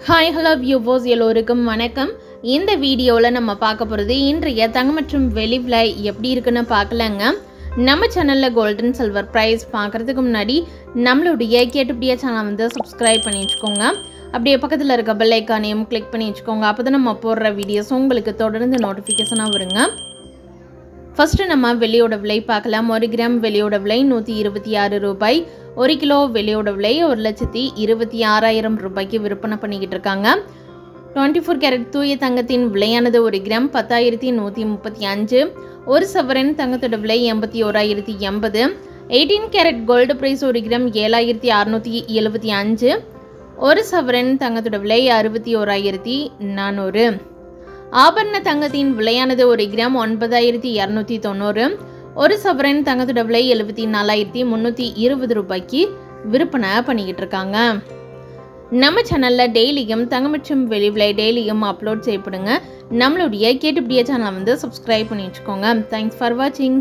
Hi hello viewers எல்லோருக்கும் வணக்கம். இந்த வீடியோவில் நம்ம பார்க்க போகிறது இன்றைய தங்கம் மற்றும் வெள்ளி விலை எப்படி இருக்குன்னு பார்க்கலாங்க. நம்ம சேனலில் கோல்டன் சில்வர் ப்ரைஸ் பார்க்குறதுக்கு முன்னாடி நம்மளுடைய கேட்டுப்படியா சேனல் வந்து சப்ஸ்கிரைப் பண்ணி வச்சுக்கோங்க. அப்படியே பக்கத்தில் இருக்க பெல் ஐக்கானையும் கிளிக் பண்ணி வச்சுக்கோங்க. அப்போ தான் நம்ம போடுற வீடியோஸ் உங்களுக்கு தொடர்ந்து நோட்டிஃபிகேஷனாக வருங்க. ஃபஸ்ட்டு நம்ம வெள்ளியோட விலை பார்க்கலாம். 1 கிராம் வெள்ளியோட விலை 126 ரூபாய். 1 கிலோ வெள்ளியோட விலை 1,26,000 ரூபாய்க்கு விற்பனை பண்ணிக்கிட்டு இருக்காங்க. 24 கேரட் தூய தங்கத்தின் விலையானது 1 கிராம் 10,135. 1 சவரன் தங்கத்தோட விலை 81,080. 18 கேரட் கோல்டு பிரைஸ் 1 கிராம் 7,675. 1 சவரன் தங்கத்தோட விலை 61,400. ஆபரண தங்கத்தின் விலையானது 1 கிராம் 9,290. 1 சவரன் தங்கத்தோட விலை 74,320 ரூபாய்க்கு விற்பனை பண்ணிக்கிட்டு இருக்காங்க. நம்ம சேனலில் டெய்லியும் தங்கம் மற்றும் வெள்ளி விலை டெய்லியும் அப்லோட் செய்யப்படுங்க. நம்மளுடைய கேட்டுப்படியா சேனலை வந்து சப்ஸ்கிரைப் பண்ணி வச்சுக்கோங்க. தேங்க்ஸ் ஃபார் வாட்சிங்.